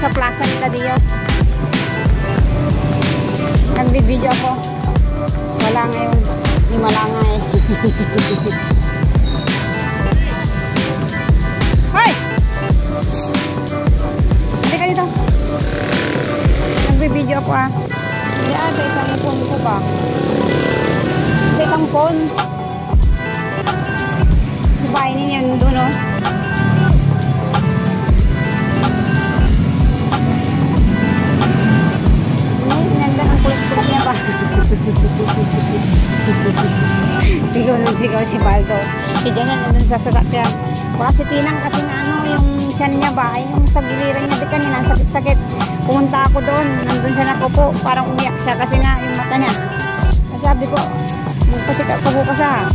sa Plaza nila Dios. Nagbibideo ako. Wala ngayon. Hindi malanga eh. Hoy! Halika dito. Nagbibideo ako ah. Hindi sa isang phone ko ba? Sa isang phone. Bainin yan doon oh. Sigaw si Baldo. Si Janan nandun sa sasakyan. Wala si Tinang kasi nga ano, yung tiyan niya ba, ay yung sa giliran niya di kanina, sakit-sakit. Pumunta ako doon, nandun siya nakupo, parang umiyak siya kasi nga yung mata niya. Sabi ko, magpasikap ka bukas ha.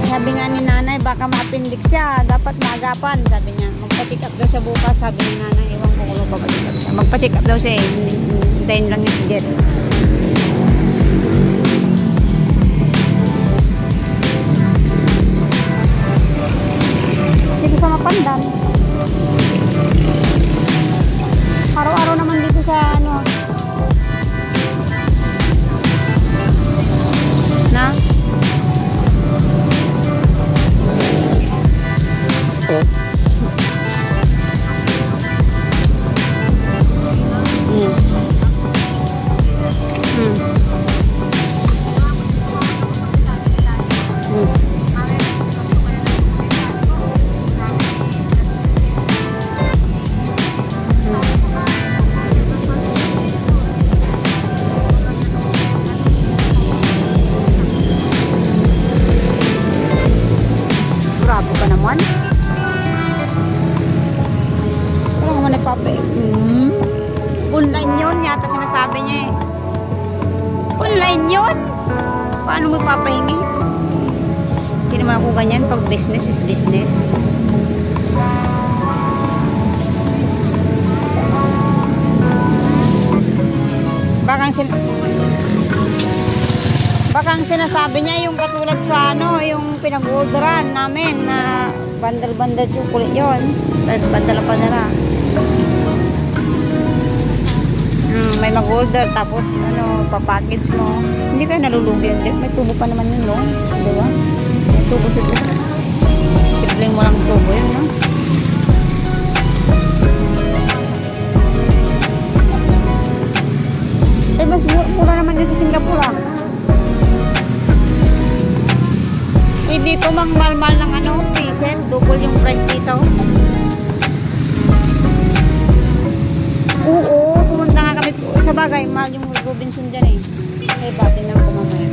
Sabi nga ni nanay, baka ma-appendix siya, dapat maagapan. Sabi niya, magpa-check-up daw siya bukas. Sabi ni nanay, iwan ko kung babalik siya. Magpa-check-up daw siya eh. Hintayin lang yung jet. Dito sa Mapandan. Araw-araw naman dito sa ano. Na? Grabe pa naman. Parang naman nagpapain. Online yun yata sinasabi niya eh. Online yun? Paano mo papahingi? Hindi naman ako ganyan pag business is business. Baka ang sinasabi niya yung katulad sa ano, yung pinag-orderan namin na bandal-bandal chocolate yun. Tapos bandala-bandala. May mag-order tapos ano, papackage mo. Hindi ka nalulugi yun. May tubo pa naman yun, no? Diba? May tubo sa tubo. Simpleng mo lang tubo yun, no? Eh, mas mura naman din sa Singapore, ah. Eh, dito mang mal-mal ng ano, peasel. Double yung price dito. Oo, pumunta nga kami. Sa bagay, mahal yung Robinson dyan eh. Eh, batin lang ko mamaya.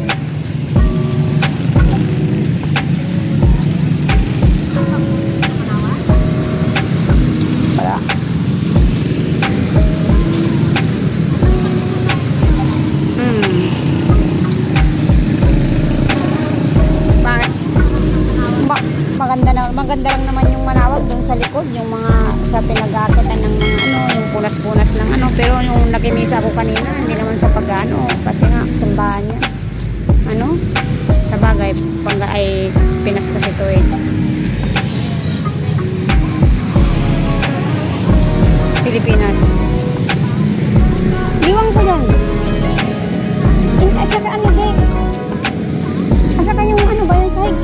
Wala. Maganda lang naman yung manawag doon sa likod, yung mga sa pinag-aakitan ng mga ano, yung punas-punas ng ano, pero yung nakinisa ko kanina, hindi naman sa pag-ano, kasi nga, simbahan niya. Ano? Sa bagay, pangga ay Pinas kasi ito eh. Pilipinas. Liwang ko doon. Saka ano din? Saka yung ano ba, yung sahig?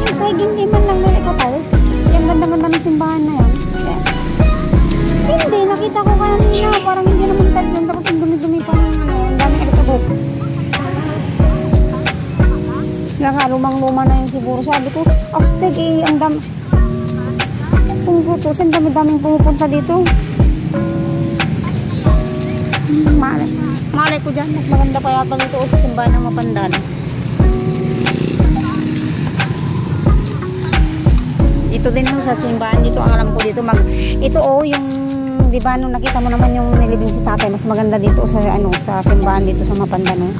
Yung sahig hindi man lang na ipapalis. Yung ganda-ganda ng simbahan na yan. Yeah. Hindi, nakita ko kanina. Parang hindi naman touch yun. Tapos yung dumi-dumi pa ng ano, ang dami electric. Lumang-luma na yun siguro. Sabi ko, astig eh, ang dami. Kung tutusin, dami-daming pumupunta dito. Malay ko dyan. Mas maganda pa yata dito sa simbahan ng Mapandan. Ito din yung sa simbahan dito, ang alam ko dito ito yung di ba nung nakita mo naman yung nilibing si tatay, mas maganda dito sa ano, sa simbahan dito sa Mapandan.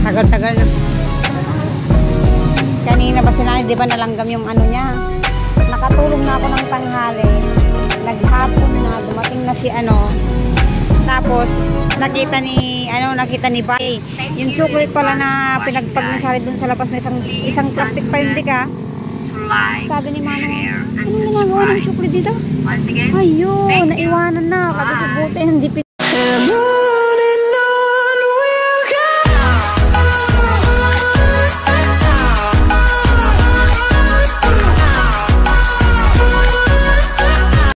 Tagal-tagal na. Kanina ba sinali, di ba nalanggam yung ano niya? Nakatulong na ako ng tanghali. naghapon na, dumating na si ano. Tapos, nakita ni Bay. Yung chocolate pala na pinagpagmasari dun sa labas na isang plastic pa yun, di ka? Sabi ni Mama, ano ginagawa ng chocolate dito? Ayun, naiwanan na. Kabuti, hindi